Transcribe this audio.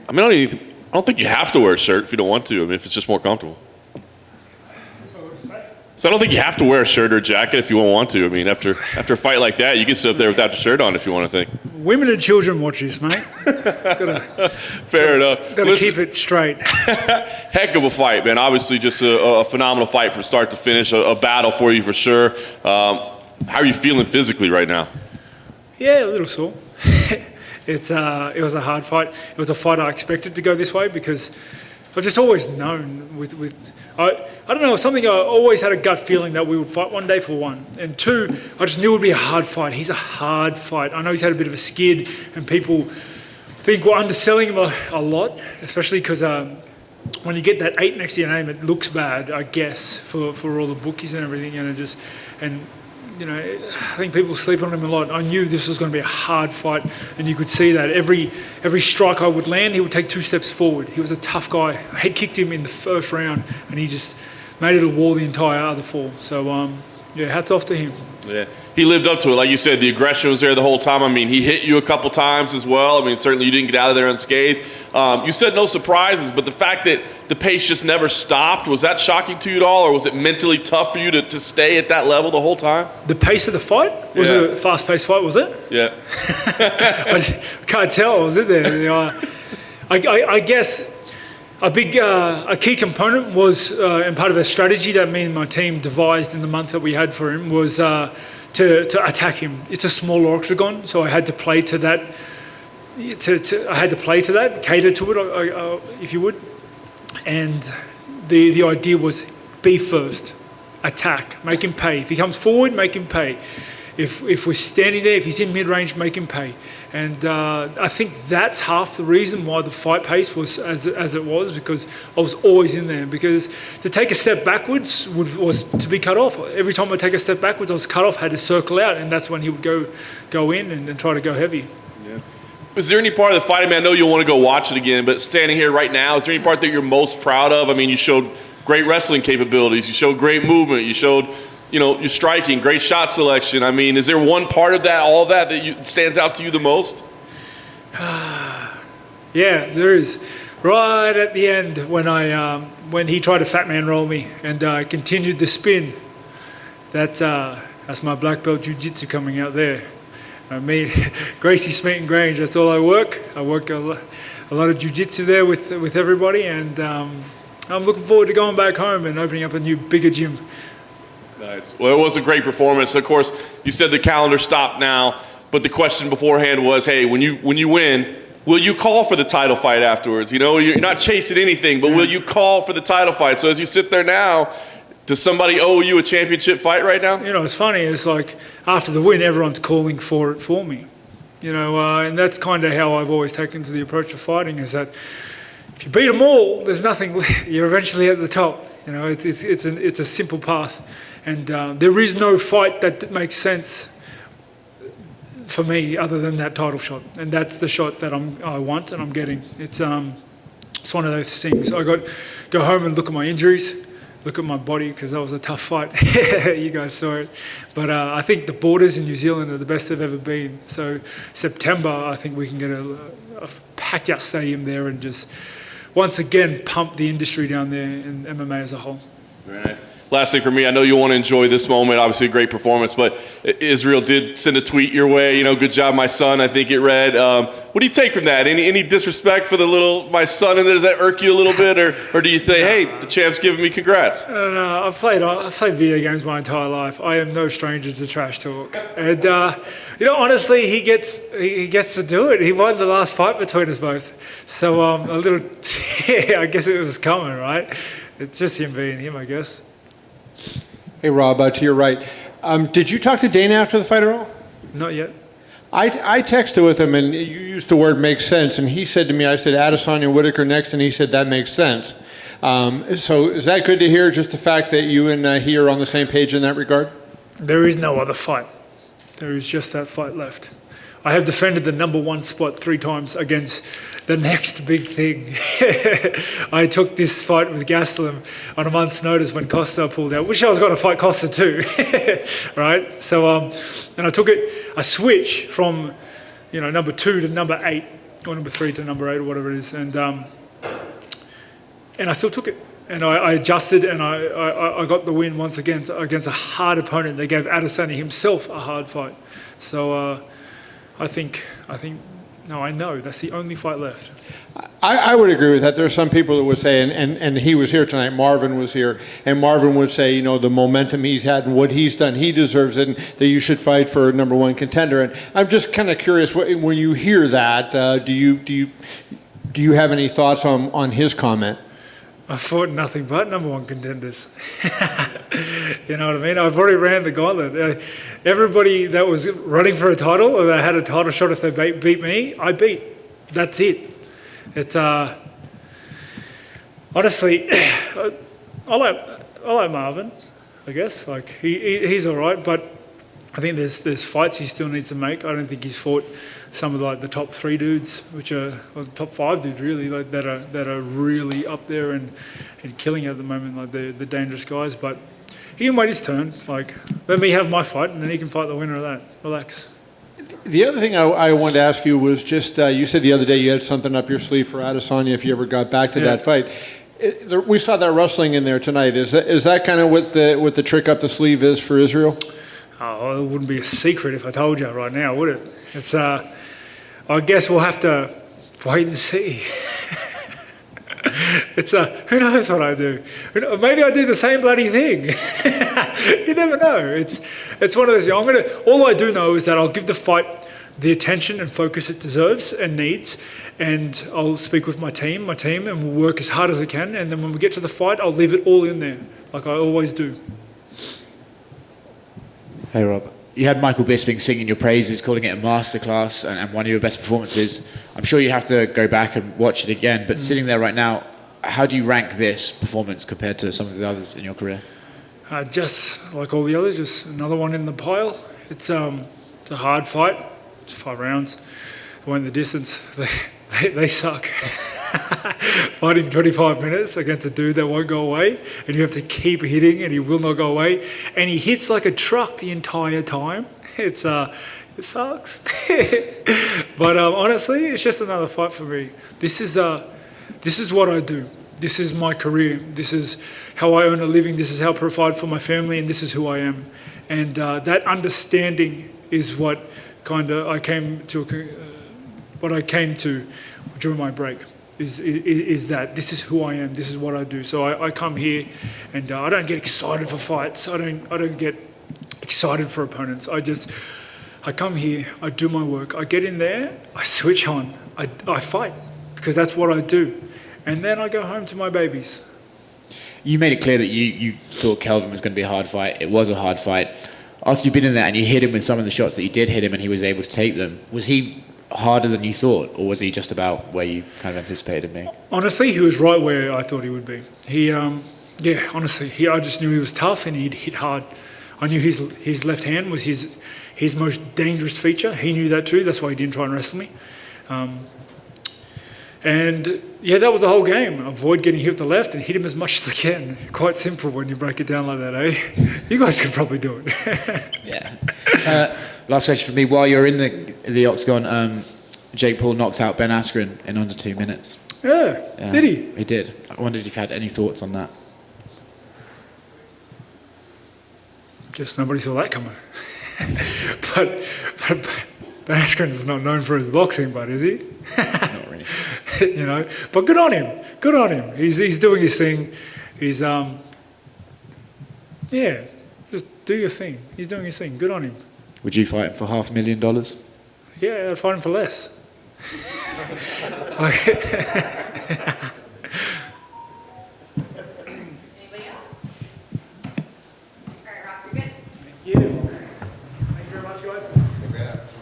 I mean, I don't think you have to wear a shirt if you don't want to. I mean, if it's just more comfortable. So I don't think you have to wear a shirt or a jacket if you don't want to. I mean, after a fight like that, you can sit up there without your shirt on if you want to think. Women and children watch this, mate. Fair enough. Got to keep it straight. Heck of a fight, man. Obviously, just a phenomenal fight from start to finish. A battle for you for sure. How are you feeling physically right now? Yeah, a little sore. It was a hard fight. It was a fight I expected to go this way because I've just always known I don't know, something I always had a gut feeling that we would fight one day for one. And two, I just knew it would be a hard fight. He's a hard fight. I know he's had a bit of a skid and people think we're underselling him a lot, especially because when you get that 8 next to your name, it looks bad, I guess, for all the bookies and everything. I think people sleep on him a lot. I knew this was going to be a hard fight, and you could see that. Every strike I would land, he would take 2 steps forward. He was a tough guy. I head kicked him in the first round, and he just made it a wall the entire other 4. So, hats off to him. Yeah, he lived up to it. Like you said, the aggression was there the whole time. I mean, he hit you a couple times as well. I mean, certainly you didn't get out of there unscathed. You said no surprises, but the fact that the pace just never stopped, was that shocking to you at all, or was it mentally tough for you to stay at that level the whole time? The pace of the fight? Was it a fast-paced fight, was it? Yeah. I can't tell, was it there? I guess a key component was, and part of a strategy that me and my team devised in the month that we had for him was to attack him. It's a small octagon, so I had to play to that. I had to play to that, cater to it, if you would. And the idea was be first, attack, make him pay. If he comes forward, make him pay. If we're standing there, if he's in mid-range, make him pay. And I think that's half the reason why the fight pace was as it was, because I was always in there. Because to take a step backwards was to be cut off. Every time I take a step backwards, I was cut off, had to circle out, and that's when he would go in and try to go heavy. Yeah. Is there any part of the fight, I mean, I know you'll want to go watch it again, but standing here right now, is there any part that you're most proud of? I mean, you showed great wrestling capabilities, you showed great movement, you showed, your striking, great shot selection. I mean, is there one part of that, all of that stands out to you the most? Yeah, there is. Right at the end when he tried to fat man roll me and continued the spin, that's my black belt jiu-jitsu coming out there. Gracie Smeaton Grange, that's all I work. I work a lot of jiu-jitsu there with everybody, and I'm looking forward to going back home and opening up a new, bigger gym. Nice. Well, it was a great performance. Of course, you said the calendar stopped now, but the question beforehand was, hey, when you win, will you call for the title fight afterwards? You're not chasing anything, but will you call for the title fight? So as you sit there now, does somebody owe you a championship fight right now? It's funny. It's like after the win, everyone's calling for it for me. And that's kind of how I've always taken to the approach of fighting, is that if you beat them all, there's nothing. You're eventually at the top. It's a simple path, and there is no fight that makes sense for me other than that title shot, and that's the shot that I want and I'm getting. It's one of those things. I go home and look at my injuries. Look at my body, because that was a tough fight. You guys saw it. But I think the borders in New Zealand are the best they've ever been. So September, I think we can get a packed out stadium there and just once again pump the industry down there in MMA as a whole. Very nice. Last thing for me, I know you want to enjoy this moment, obviously a great performance, but Israel did send a tweet your way, good job, my son, I think it read. What do you take from that? Any disrespect for my son, and does that irk you a little bit, or do you say, hey, the champ's giving me congrats? No, I've played video games my entire life. I am no stranger to trash talk. And, honestly, he gets to do it. He won the last fight between us both. So a little, I guess it was coming, right? It's just him being him, I guess. Hey, Rob, to your right. Did you talk to Dana after the fight at all? Not yet. I texted with him, and you used the word "makes sense," and he said to me, I said, Adesanya, Whittaker next, and he said, that makes sense. So is that good to hear, just the fact that you and he are on the same page in that regard? There is no other fight. There is just that fight left. I have defended the number 1 spot 3 times against the next big thing. I took this fight with Gastelum on a month's notice when Costa pulled out. Wish I was going to fight Costa too, right? So, and I took it, a switch from number 2 to number 8, or number 3 to number 8, or whatever it is, and I still took it. And I adjusted, and I got the win once again against a hard opponent. They gave Adesanya himself a hard fight. So I know that's the only fight left. I would agree with that. There are some people that would say, and he was here tonight, Marvin was here, and Marvin would say, the momentum he's had and what he's done, he deserves it, and that you should fight for a number 1 contender. And I'm just kind of curious, when you hear that, do you have any thoughts on his comment? I fought nothing but number 1 contenders. You know what I mean? I've already ran the gauntlet. Everybody that was running for a title or that had a title shot if they beat me, I beat. That's it. It's honestly, I like Marvin. I guess he's all right, but I think there's fights he still needs to make. I don't think he's fought some of the top 3 dudes, which are the top 5 dudes really, that are really up there and killing at the moment, like the dangerous guys. But he can wait his turn. Let me have my fight, and then he can fight the winner of that. Relax. The other thing I wanted to ask you was just, you said the other day you had something up your sleeve for Adesanya if you ever got back to that fight. We saw that wrestling in there tonight. Is that kind of what the trick up the sleeve is for Israel? Oh, it wouldn't be a secret if I told you right now, would it? It's I guess we'll have to wait and see. It's who knows what I do? Maybe I do the same bloody thing. You never know. It's one of those. All I do know is that I'll give the fight the attention and focus it deserves and needs, and I'll speak with my team, and we'll work as hard as I can. And then when we get to the fight, I'll leave it all in there, like I always do. Hey Rob, you had Michael Bisping singing your praises, calling it a masterclass and one of your best performances. I'm sure you have to go back and watch it again, but sitting there right now, how do you rank this performance compared to some of the others in your career? Just like all the others, just another one in the pile. It's a hard fight. It's 5 rounds. It went the distance. They suck. Fighting 25 minutes against a dude that won't go away, and you have to keep hitting, and he will not go away, and he hits like a truck the entire time. It sucks. But honestly, it's just another fight for me. This is what I do. This is my career. This is how I earn a living. This is how I provide for my family, and this is who I am. And that understanding is what I came to during my break. Is that this is who I am, this is what I do. So I come here, and I don't get excited for fights. I don't get excited for opponents. I come here, I do my work, I get in there, I switch on, I fight, because that's what I do. And then I go home to my babies. You made it clear that you thought Kelvin was going to be a hard fight. It was a hard fight. After you've been in there and you hit him with some of the shots that you did hit him and he was able to take them, was he harder than you thought, or was he just about where you kind of anticipated him being? Honestly, he was right where I thought he would be. Honestly, I just knew he was tough and he'd hit hard. I knew his left hand was his most dangerous feature. He knew that too. That's why he didn't try and wrestle me. That was the whole game. Avoid getting hit with the left and hit him as much as I can. Quite simple when you break it down like that, eh? You guys could probably do it. Yeah. Last question for me. While you're in the octagon, Jake Paul knocked out Ben Askren in under 2 minutes. Yeah, did he? He did. I wondered if you had any thoughts on that. Guess nobody saw that coming. but Ben Askren is not known for his boxing, but is he? Not really. But good on him. Good on him. He's doing his thing. He's just do your thing. He's doing his thing. Good on him. Would you fight him for $500,000? Yeah, I'd fight him for less. Anybody else? All right, Rob, you're good. Thank you. Thank you very much, guys. Congrats.